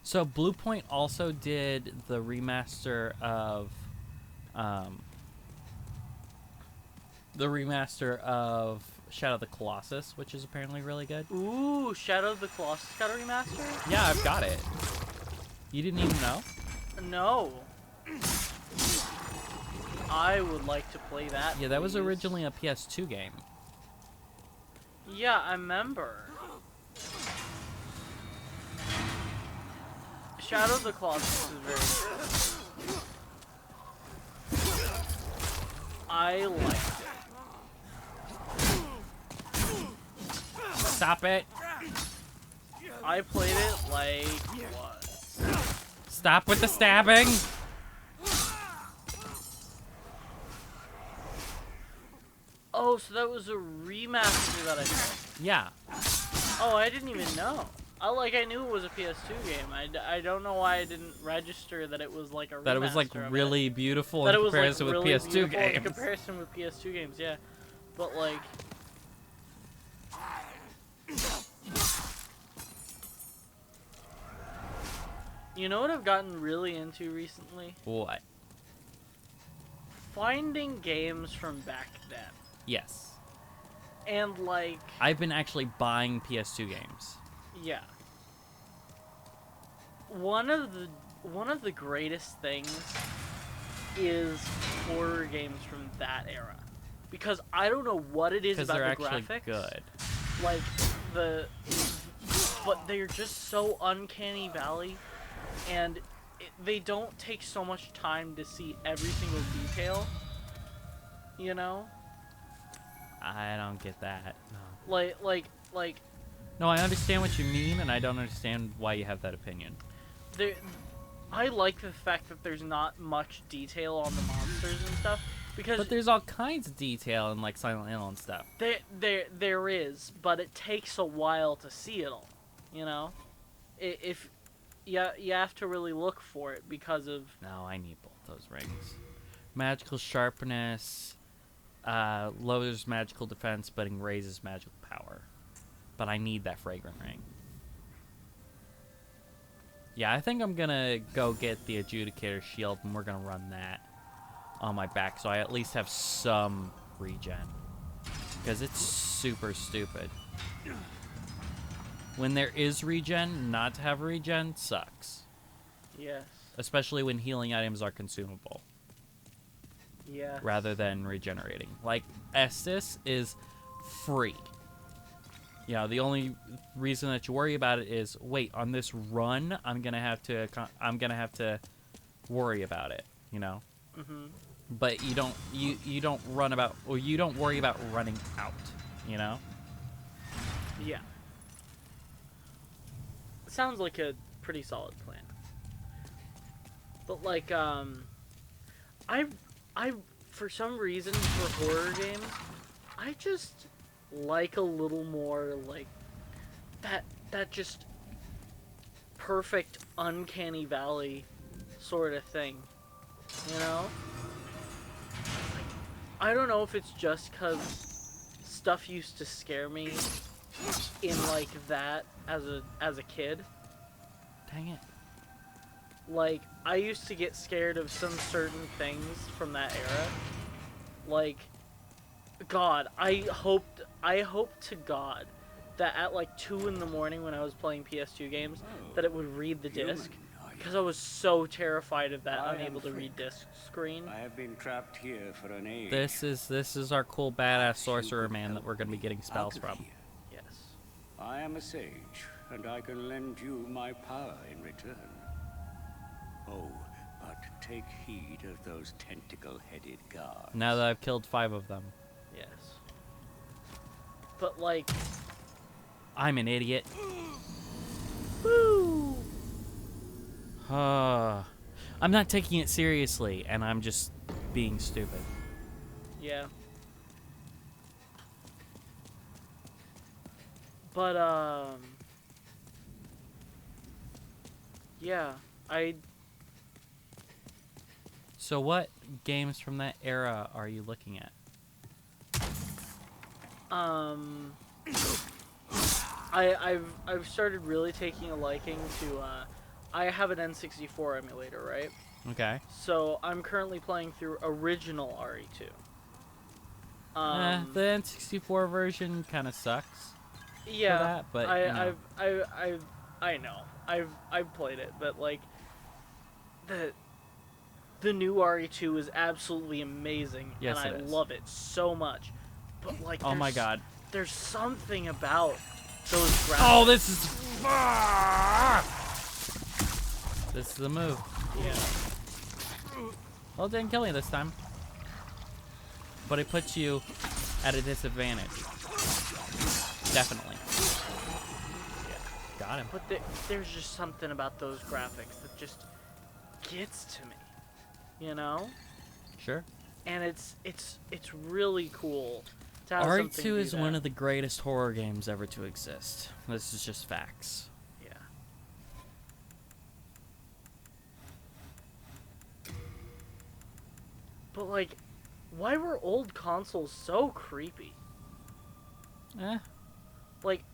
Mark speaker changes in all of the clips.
Speaker 1: So Bluepoint also did the remaster of Shadow of the Colossus, which is apparently really good.
Speaker 2: Ooh, Shadow of the Colossus got a remaster?
Speaker 1: Yeah, I've got it. You didn't even know?
Speaker 2: No. I would like to play that.
Speaker 1: Yeah, that was
Speaker 2: please.
Speaker 1: originally a PS2 game.
Speaker 2: Yeah, I remember. Shadow of the Colossus is very good. I liked it.
Speaker 1: Stop it.
Speaker 2: I played it like what?
Speaker 1: Stop with the stabbing.
Speaker 2: Oh, so that was a remaster that I played.
Speaker 1: Yeah.
Speaker 2: Oh, I didn't even know. I knew it was a PS2 game. I don't know why I didn't register that it was like a remaster.
Speaker 1: That it was like really beautiful
Speaker 2: that
Speaker 1: in
Speaker 2: it was
Speaker 1: comparison
Speaker 2: like
Speaker 1: with
Speaker 2: really
Speaker 1: PS2
Speaker 2: beautiful
Speaker 1: games.
Speaker 2: in comparison with PS2 games, yeah. But like, you know what I've gotten really into recently?
Speaker 1: What?
Speaker 2: Finding games from back then.
Speaker 1: Yes.
Speaker 2: And like,
Speaker 1: I've been actually buying PS2 games.
Speaker 2: yeah. One of the greatest things is horror games from that era. Because I don't know what it is about the graphics.
Speaker 1: They're actually good.
Speaker 2: Like but they're just so uncanny valley, and they don't take so much time to see every single detail. You know?
Speaker 1: I don't get that. No.
Speaker 2: Like.
Speaker 1: No, I understand what you mean, and I don't understand why you have that opinion.
Speaker 2: I like the fact that there's not much detail on the monsters and stuff, because
Speaker 1: but there's all kinds of detail in like Silent Hill and stuff.
Speaker 2: There is, but it takes a while to see it all. You know, if you have to really look for it because of.
Speaker 1: No, I need both those rings. Magical sharpness, lowers magical defense, but raises magical power. But I need that fragrant ring. Yeah, I think I'm gonna go get the Adjudicator Shield, and we're gonna run that on my back, so I at least have some regen. Because it's super stupid. When there is regen, not to have regen sucks.
Speaker 2: Yes.
Speaker 1: Especially when healing items are consumable.
Speaker 2: Yeah.
Speaker 1: Rather than regenerating. Like, Estus is free. You know, the only reason that you worry about it is, wait, on this run, I'm gonna have to worry about it. You know.
Speaker 2: Mhm.
Speaker 1: But you don't you don't worry about running out. You know.
Speaker 2: Yeah. Sounds like a pretty solid plan. But like, I for some reason for horror games, I just like a little more like that just perfect uncanny valley sort of thing, you know? Like, I don't know if it's just because stuff used to scare me in like that as a kid.
Speaker 1: Dang it.
Speaker 2: Like, I used to get scared of some certain things from that era. Like, God, I hoped to God that at like 2 in the morning when I was playing PS2 games that it would read the disc, because I was so terrified of that unable to read disc screen.
Speaker 3: I have been trapped here for an age.
Speaker 1: This is our cool badass sorcerer man that we're gonna be getting spells from.
Speaker 2: Yes.
Speaker 3: I am a sage, and I can lend you my power in return. Oh, but take heed of those tentacle-headed guards.
Speaker 1: Now that I've killed 5 of them.
Speaker 2: Yes. But like,
Speaker 1: I'm an idiot.
Speaker 2: woo!
Speaker 1: I'm not taking it seriously, and I'm just being stupid.
Speaker 2: Yeah. But yeah,
Speaker 1: So what games from that era are you looking at?
Speaker 2: I've started really taking a liking to I have an N64 emulator, right?
Speaker 1: Okay.
Speaker 2: So I'm currently playing through original RE2.
Speaker 1: The N64 version kind of sucks.
Speaker 2: Yeah,
Speaker 1: for that, but you know.
Speaker 2: I know. I've played it, but like the new RE2 is absolutely amazing,
Speaker 1: Yes,
Speaker 2: and I
Speaker 1: it is.
Speaker 2: love it so much. But like,
Speaker 1: Oh my god.
Speaker 2: there's something about those graphics.
Speaker 1: Oh, this is. This is the move.
Speaker 2: Yeah.
Speaker 1: Well, it didn't kill me this time. But it puts you at a disadvantage. Definitely. Got him.
Speaker 2: But there's just something about those graphics that just gets to me, you know?
Speaker 1: Sure.
Speaker 2: And it's really cool to have something
Speaker 1: RE2
Speaker 2: do
Speaker 1: is
Speaker 2: that.
Speaker 1: one of the greatest horror games ever to exist. This is just facts.
Speaker 2: Yeah. But like, why were old consoles so creepy?
Speaker 1: Eh,
Speaker 2: Like,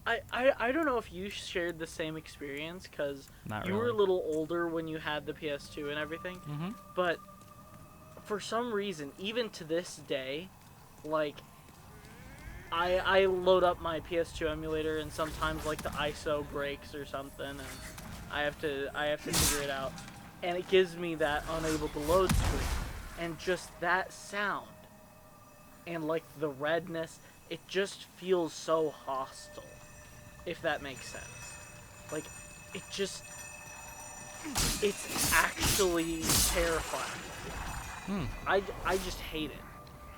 Speaker 2: I don't know if you shared the same experience, because
Speaker 1: not
Speaker 2: you
Speaker 1: really.
Speaker 2: were a little older when you had the PS2 and everything,
Speaker 1: Mm-hmm.
Speaker 2: but for some reason, even to this day, like, I load up my PS2 emulator, and sometimes like the ISO breaks or something, and I have to figure it out, and it gives me that unable to load screen, and just that sound, and like the redness, it just feels so hostile, if that makes sense. Like, it's actually terrifying. I just hate it.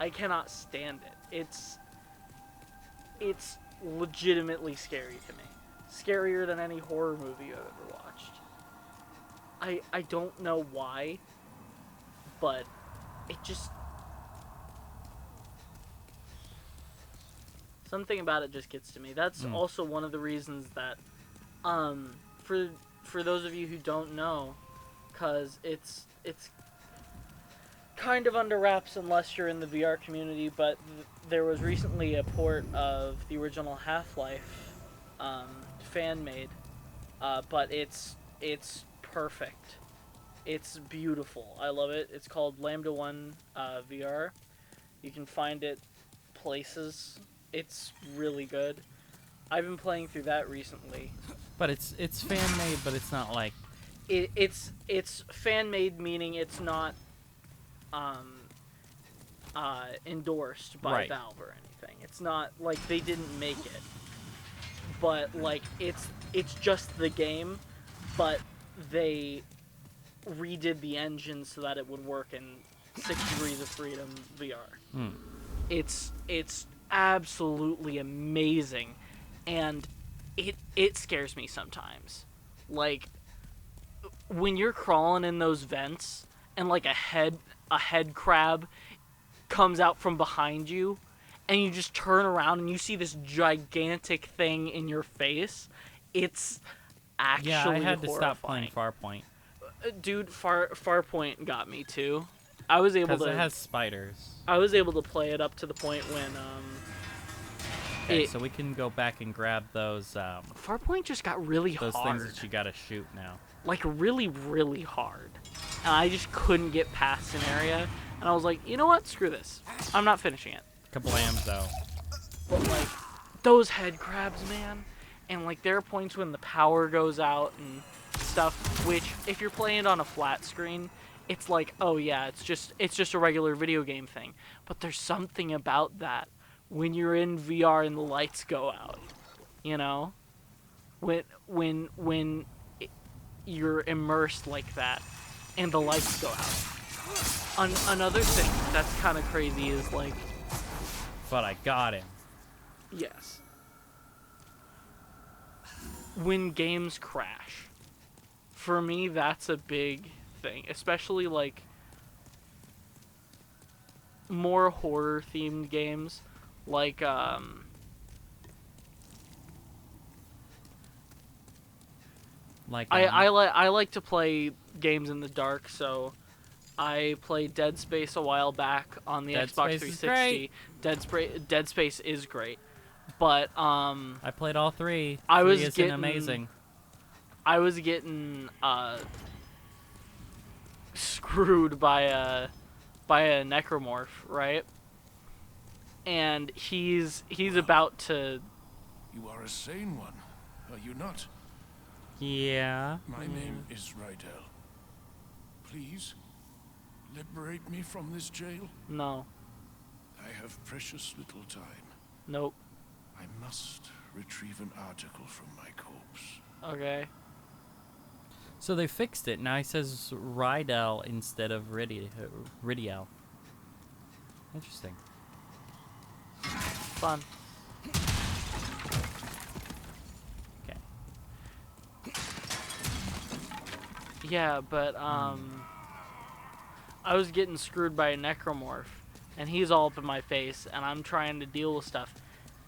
Speaker 2: I cannot stand it. It's legitimately scary to me. Scarier than any horror movie I've ever watched. I don't know why, but it just... Something about it just gets to me. That's also one of the reasons that, for those of you who don't know, because it's kind of under wraps unless you're in the VR community, but there was recently a port of the original Half-Life, fan-made, but it's perfect. It's beautiful. I love it. It's called Lambda 1 VR. You can find it places. It's really good. I've been playing through that recently.
Speaker 1: But it's fan made, but it's not like
Speaker 2: It's fan made, meaning it's not endorsed by
Speaker 1: Right.
Speaker 2: Valve or anything. It's not like they didn't make it, but like it's just the game, but they redid the engine so that it would work in 6 Degrees of Freedom VR. It's absolutely amazing, and it scares me sometimes. Like, when you're crawling in those vents and like a head crab comes out from behind you, and you just turn around and you see this gigantic thing in your face, it's actually
Speaker 1: yeah. I had to
Speaker 2: horrifying.
Speaker 1: stop playing Farpoint
Speaker 2: Dude, Farpoint got me too. I was able
Speaker 1: because
Speaker 2: to
Speaker 1: it has spiders.
Speaker 2: I was able to play it up to the point when
Speaker 1: Okay, so we can go back and grab those
Speaker 2: Farpoint just got really
Speaker 1: those
Speaker 2: hard.
Speaker 1: things that you gotta shoot now.
Speaker 2: Like really, really hard. And I just couldn't get past an area. And I was like, you know what? Screw this. I'm not finishing it.
Speaker 1: Kablams though.
Speaker 2: But like, those head crabs, man. And like, there are points when the power goes out and stuff, which if you're playing it on a flat screen, it's like, oh yeah, it's just a regular video game thing. But there's something about that when you're in VR and the lights go out, you know? When you're immersed like that and the lights go out. Another thing that's kind of crazy is like,
Speaker 1: But I got him.
Speaker 2: Yes. When games crash. For me, that's a big thing. Especially, like, more horror-themed games. Like,
Speaker 1: Like,
Speaker 2: I like to play games in the dark, so I played Dead Space a while back on the
Speaker 1: Dead
Speaker 2: Xbox
Speaker 1: Space is
Speaker 2: 360. Dead Space is great. But
Speaker 1: I played all three.
Speaker 2: I
Speaker 1: Three
Speaker 2: was
Speaker 1: isn't
Speaker 2: getting
Speaker 1: amazing.
Speaker 2: Screwed by a necromorph, right? And he's about to.
Speaker 4: You are a sane one, are you not?
Speaker 1: Yeah.
Speaker 4: My name is Rydell. Please, liberate me from this jail.
Speaker 2: No.
Speaker 4: I have precious little time.
Speaker 2: Nope.
Speaker 4: I must retrieve an article from my corpse.
Speaker 2: Okay.
Speaker 1: So they fixed it. Now he says Rydell instead of Ridiel. Interesting.
Speaker 2: Fun.
Speaker 1: Okay.
Speaker 2: Yeah, but I was getting screwed by a necromorph, and he's all up in my face, and I'm trying to deal with stuff,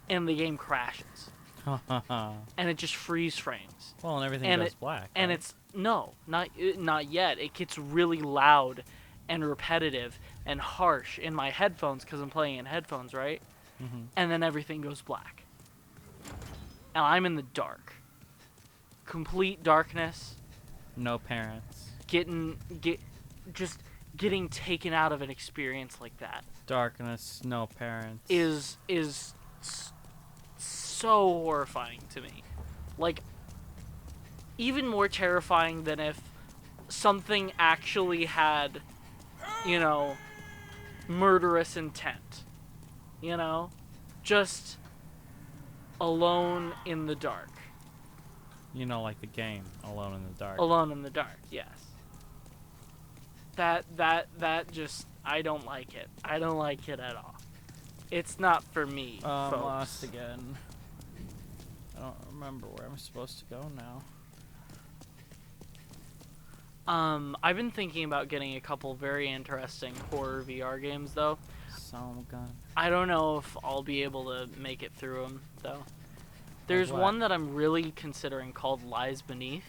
Speaker 2: and the game crashes, and it just freeze frames.
Speaker 1: Well, and everything
Speaker 2: And
Speaker 1: goes black.
Speaker 2: And
Speaker 1: right?
Speaker 2: it's not yet. It gets really loud and repetitive and harsh in my headphones because I'm playing in headphones, right?
Speaker 1: Mhm.
Speaker 2: And then everything goes black, and I'm in the dark, complete darkness.
Speaker 1: No parents.
Speaker 2: Just getting taken out of an experience like that
Speaker 1: Darkness. No parents.
Speaker 2: is so horrifying to me. Like, even more terrifying than if something actually had, murderous intent. Just alone in the dark.
Speaker 1: Like the game, Alone in the Dark.
Speaker 2: Alone in the dark, yes. That just, I don't like it. I don't like it at all. It's not for me,
Speaker 1: I'm
Speaker 2: folks.
Speaker 1: lost again. I don't remember where I'm supposed to go now.
Speaker 2: I've been thinking about getting a couple very interesting horror VR games, though.
Speaker 1: So good.
Speaker 2: I don't know if I'll be able to make it through them, though. There's
Speaker 1: what?
Speaker 2: one that I'm really considering called Lies Beneath.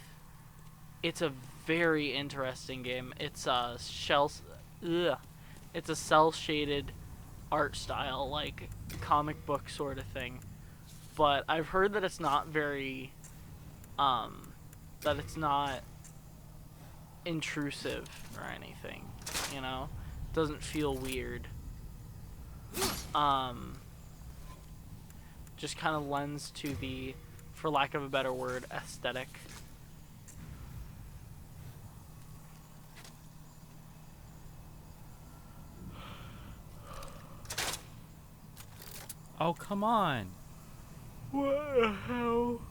Speaker 2: It's a very interesting game. It's a it's a cel-shaded art style, like comic book sort of thing. But I've heard that it's not very, that it's not intrusive or anything, Doesn't feel weird. Just kind of lends to the, for lack of a better word, aesthetic.
Speaker 1: Oh, come on.
Speaker 2: What the hell?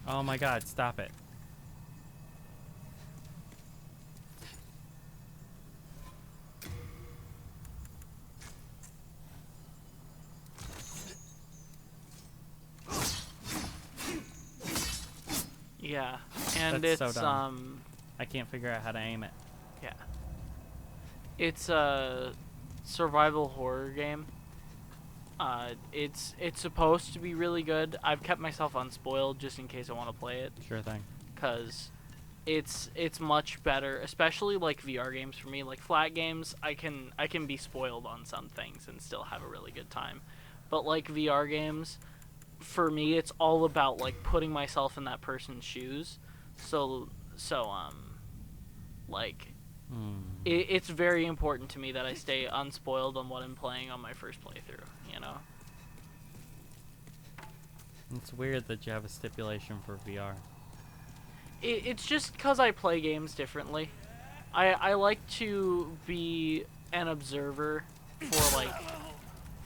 Speaker 1: Oh my god, stop it.
Speaker 2: Yeah, and
Speaker 1: That's so
Speaker 2: it's
Speaker 1: dumb. I can't figure out how to aim it.
Speaker 2: yeah. It's a survival horror game. It's supposed to be really good. I've kept myself unspoiled just in case I want to play it,
Speaker 1: Sure thing.
Speaker 2: cuz it's much better, especially like VR games for me. Like flat games, I can be spoiled on some things and still have a really good time. But like VR games, for me, it's all about like putting myself in that person's shoes. So like it's very important to me that I stay unspoiled on what I'm playing on my first playthrough,
Speaker 1: It's weird that you have a stipulation for VR.
Speaker 2: It's just because I play games differently. I like to be an observer for like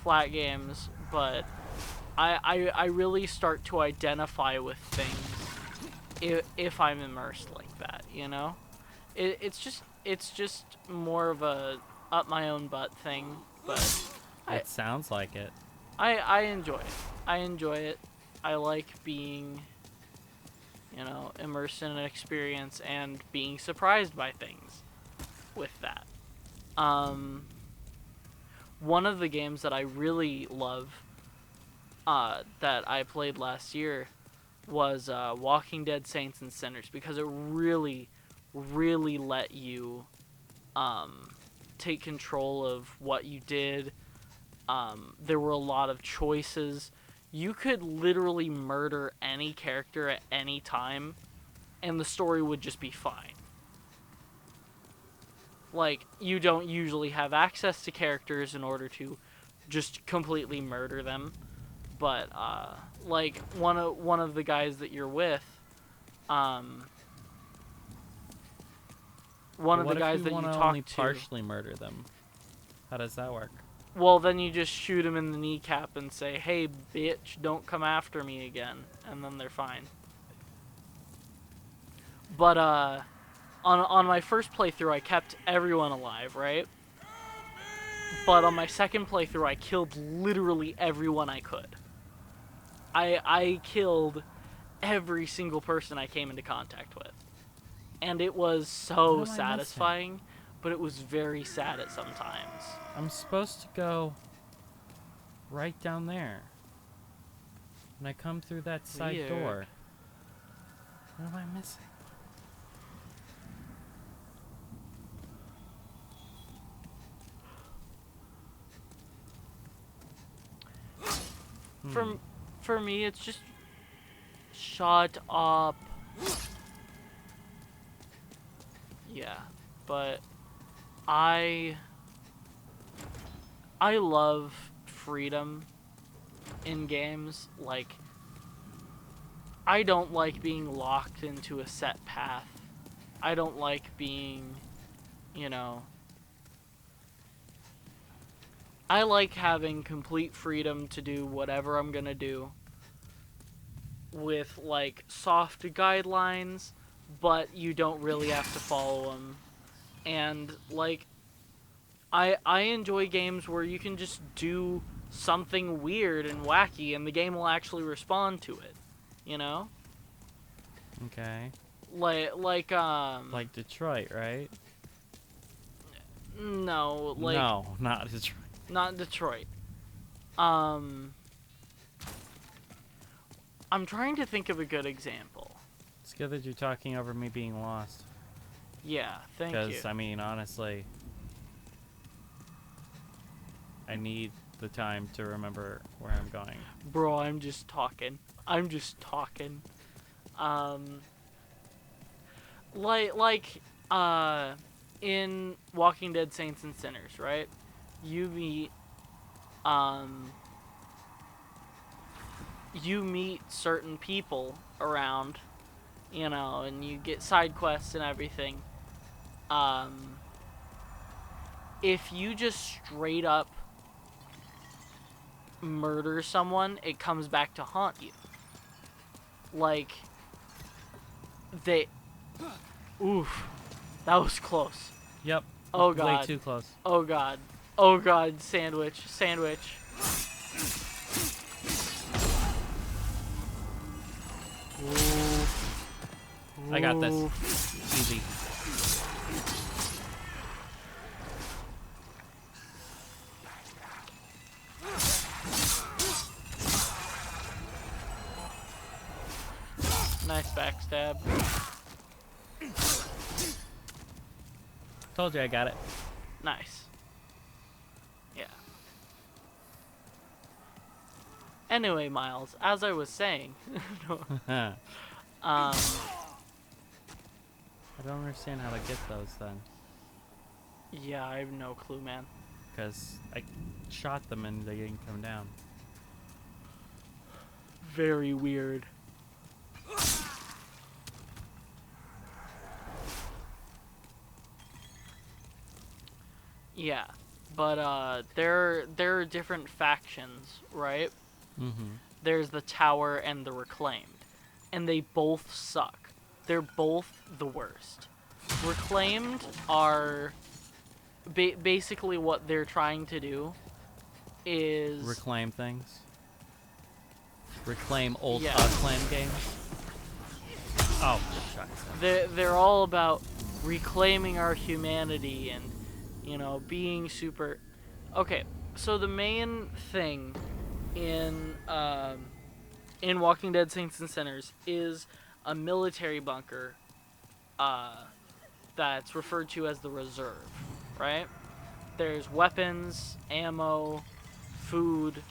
Speaker 2: flat games, but I really start to identify with things if I'm immersed like that, It's just more of a up my own butt thing, but
Speaker 1: It sounds like it.
Speaker 2: I enjoy it. I enjoy it. I like being, you know, immersed in an experience and being surprised by things with that. One of the games that I really love that I played last year was Walking Dead Saints and Sinners, because it really, really let you take control of what you did. There were a lot of choices. You could literally murder any character at any time, and the story would just be fine. Like, you don't usually have access to characters in order to just completely murder them. But, like, one of the guys that you're with, one of the guys that you talk
Speaker 1: only
Speaker 2: to...
Speaker 1: partially murder them? How does that work?
Speaker 2: Well, then you just shoot him in the kneecap and say, "Hey, bitch, don't come after me again," and then they're fine. But, on my first playthrough, I kept everyone alive, right? But on my second playthrough, I killed literally everyone I could. I killed every single person I came into contact with. And it was so
Speaker 1: What am I
Speaker 2: satisfying, but it was very sad at some times.
Speaker 1: I'm supposed to go right down there. And I come through that side
Speaker 2: Weird.
Speaker 1: door. What am I missing?
Speaker 2: For me, it's just... Shut up. Yeah, but I love freedom in games. Like, I don't like being locked into a set path. I don't like being, you know... I like having complete freedom to do whatever I'm gonna do with, like, soft guidelines, but you don't really have to follow them. And, like, I enjoy games where you can just do something weird and wacky and the game will actually respond to it, you know?
Speaker 1: Okay.
Speaker 2: Like
Speaker 1: Detroit, right?
Speaker 2: No, like...
Speaker 1: No, not Detroit.
Speaker 2: Not Detroit. I'm trying to think of a good example.
Speaker 1: It's good that you're talking over me being lost.
Speaker 2: Yeah, thank you.
Speaker 1: Because, I mean, honestly, I need the time to remember where I'm going.
Speaker 2: Bro, I'm just talking. In Walking Dead Saints and Sinners, right? You meet certain people around, you know, and you get side quests and everything. If you just straight up murder someone, it comes back to haunt you. Like, oof, that was close.
Speaker 1: Yep.
Speaker 2: Oh god.
Speaker 1: Way too close.
Speaker 2: Oh god. Oh god, sandwich. Ooh.
Speaker 1: I got this.
Speaker 2: Ooh.
Speaker 1: Easy.
Speaker 2: Nice backstab.
Speaker 1: Told you I got it.
Speaker 2: Nice. Yeah. Anyway, Miles, as I was saying,
Speaker 1: I don't understand how to get those then.
Speaker 2: yeah, I have no clue, man.
Speaker 1: Because I shot them and they didn't come down.
Speaker 2: Very weird. Yeah, but there are different factions, right?
Speaker 1: Mm-hmm.
Speaker 2: There's the Tower and the Reclaimed, and they both suck. They're both the worst. Reclaimed are basically what they're trying to do is
Speaker 1: Reclaim things. Reclaim old
Speaker 2: Yeah.
Speaker 1: Acclaim games. Oh, shucks.
Speaker 2: they're all about reclaiming our humanity and, being super. Okay, so the main thing in Walking Dead Saints and Sinners is a military bunker that's referred to as the reserve, right? There's weapons, ammo, food,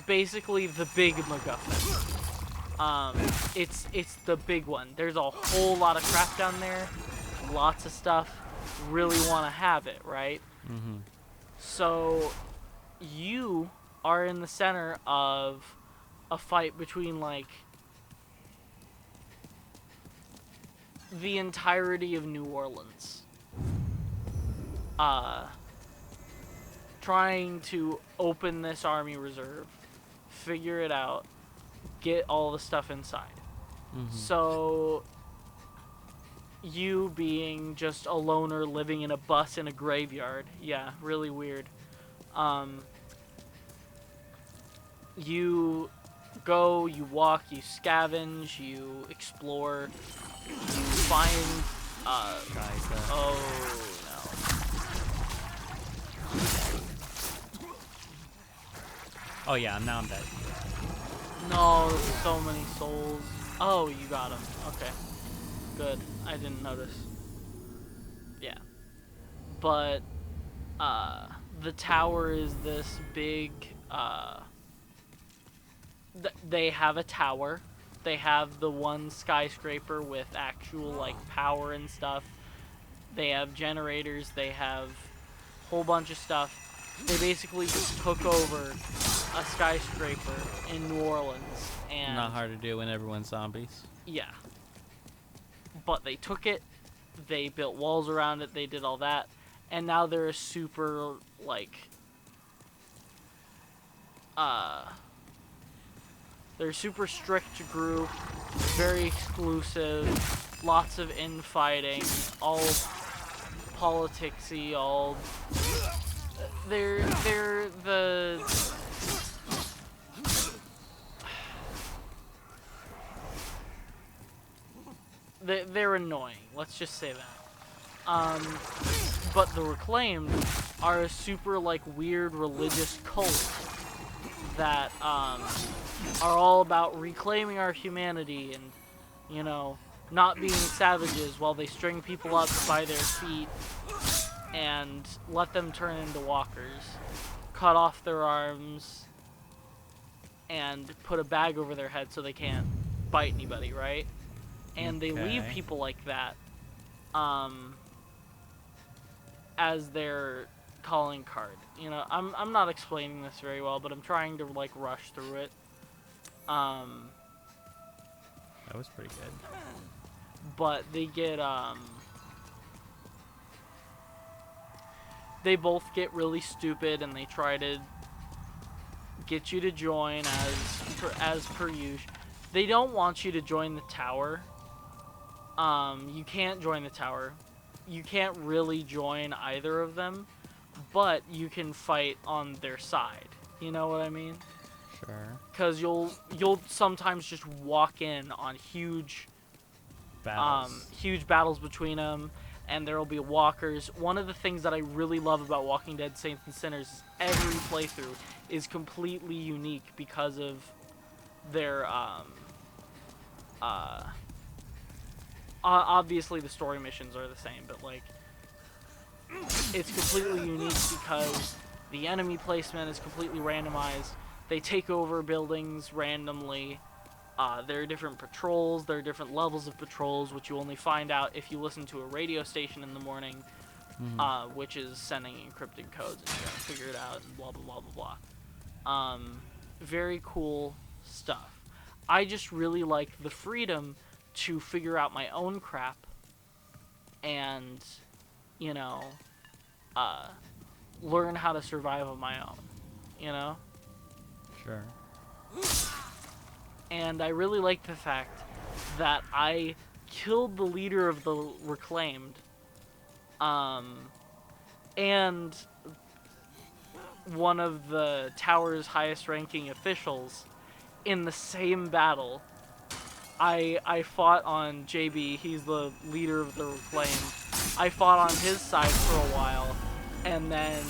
Speaker 2: basically the big MacGuffin. It's the big one. There's a whole lot of crap down there, lots of stuff. Really want to have it, right?
Speaker 1: Mm-hmm.
Speaker 2: So you are in the center of a fight between like the entirety of New Orleans. Trying to open this army reserve, figure it out, get all the stuff inside.
Speaker 1: Mm-hmm.
Speaker 2: So you being just a loner living in a bus in a graveyard, yeah, really weird. You go, you walk, you scavenge, you explore, you find oh
Speaker 1: Oh yeah, now I'm dead.
Speaker 2: no. No, there's so many souls. Oh, you got him. Okay. Good. I didn't notice. Yeah. But the tower is this big they have a tower. They have the one skyscraper with actual like power and stuff. They have generators, they have a whole bunch of stuff. They basically just took over a skyscraper in New Orleans and
Speaker 1: Not hard to do when everyone's zombies.
Speaker 2: yeah. But they took it, they built walls around it, they did all that, and now they're a super, like, they're a super strict group, very exclusive, lots of infighting, all politicsy, all... They're the... They're annoying, let's just say that. But the Reclaimed are a super, like, weird religious cult that, are all about reclaiming our humanity and, not being savages while they string people up by their feet and let them turn into walkers, cut off their arms, and put a bag over their head so they can't bite anybody, right? And they leave
Speaker 1: Okay.
Speaker 2: people like that as their calling card. I'm not explaining this very well, but I'm trying to like rush through it.
Speaker 1: That was pretty good.
Speaker 2: But they get they both get really stupid and they try to get you to join as per usual. They don't want you to join the tower. You can't join the tower. You can't really join either of them, but you can fight on their side. You know what I mean?
Speaker 1: Sure.
Speaker 2: Because you'll sometimes just walk in on huge battles between them, and there will be walkers. One of the things that I really love about Walking Dead Saints and Sinners is every playthrough is completely unique because of their obviously the story missions are the same, but like it's completely unique because the enemy placement is completely randomized. They take over buildings randomly. There are different patrols, there are different levels of patrols, which you only find out if you listen to a radio station in the morning, which is sending encrypted codes, and you gotta figure it out, and blah, blah, blah, blah, blah. Very cool stuff. I just really like the freedom to figure out my own crap and, learn how to survive on my own,
Speaker 1: Sure.
Speaker 2: And I really like the fact that I killed the leader of the Reclaimed, and one of the tower's highest ranking officials in the same battle. I fought on JB, he's the leader of the Reclaim. I fought on his side for a while, and then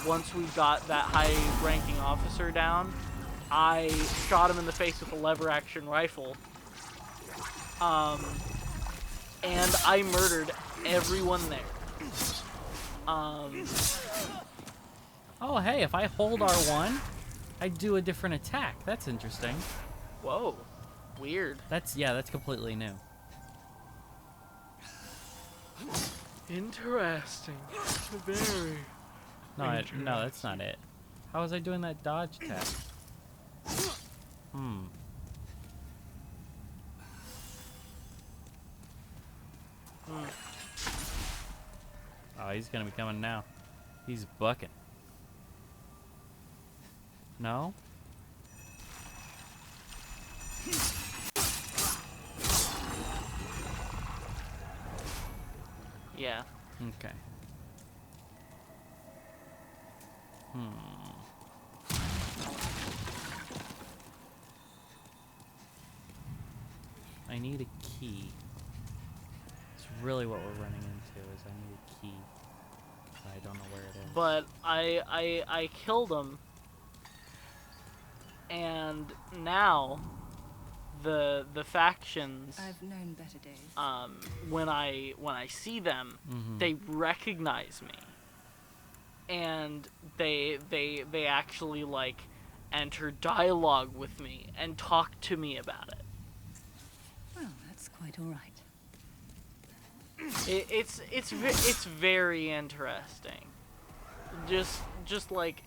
Speaker 2: once we got that high ranking officer down, I shot him in the face with a lever action rifle. And I murdered everyone there.
Speaker 1: Oh, hey, if I hold R1, I do a different attack. That's interesting.
Speaker 2: Whoa. Weird.
Speaker 1: That's completely new.
Speaker 2: Interesting. Very.
Speaker 1: No, no, that's not it. How was I doing that dodge attack? Oh, he's gonna be coming now. He's bucking. No?
Speaker 2: Yeah.
Speaker 1: Okay. I need a key. It's really what we're running into is I need a key. I don't know where it is.
Speaker 2: But I killed him, and now the factions,
Speaker 5: I've known better days.
Speaker 2: when I see them, they recognize me, and they actually like enter dialogue with me and talk to me about it.
Speaker 5: Well, that's quite all right.
Speaker 2: It's very interesting. Just like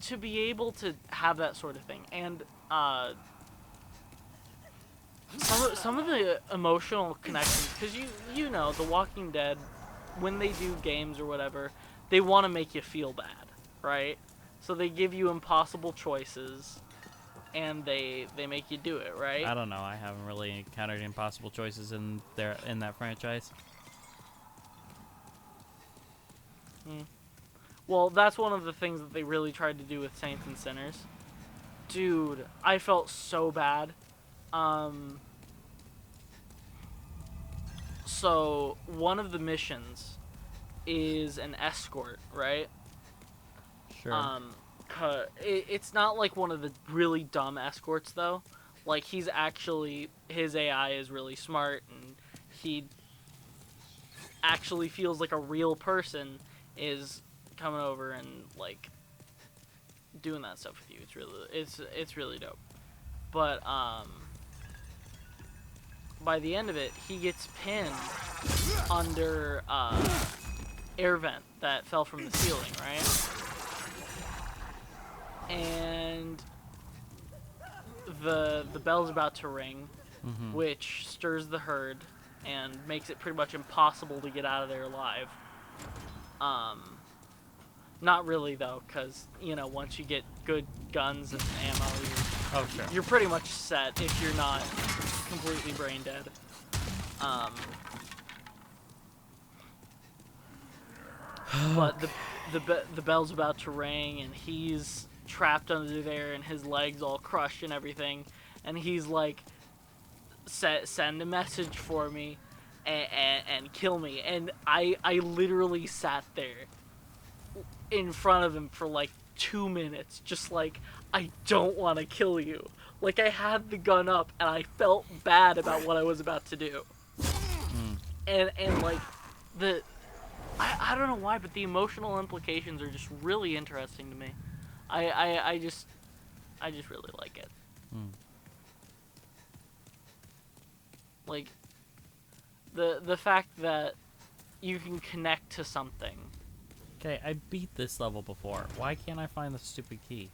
Speaker 2: to be able to have that sort of thing, and some of the emotional connections, because you know The Walking Dead, when they do games or whatever, they want to make you feel bad, right? So they give you impossible choices, and they make you do it, right?
Speaker 1: I don't know. I haven't really encountered impossible choices in that franchise.
Speaker 2: Well, that's one of the things that they really tried to do with Saints and Sinners. Dude, I felt so bad. So one of the missions is an escort, right?
Speaker 1: Sure.
Speaker 2: It's not like one of the really dumb escorts, though. Like, his AI is really smart, and he actually feels like a real person is coming over and, like, doing that stuff with you. It's really dope. But, by the end of it, he gets pinned under, air vent that fell from the ceiling, right? And the bell's about to ring, which stirs the herd and makes it pretty much impossible to get out of there alive. Not really though, because once you get good guns and ammo, you're pretty much set if you're not completely brain dead. But the bell's about to ring, and he's trapped under there, and his legs all crushed and everything, and he's like, send a message for me and kill me. And I literally sat there in front of him for like 2 minutes, just like, I don't want to kill you. Like, I had the gun up and I felt bad about what I was about to do. And like I don't know why, but the emotional implications are just really interesting to me. I just really like it. Like, the fact that you can connect to something.
Speaker 1: Okay, I beat this level before. Why can't I find the stupid key?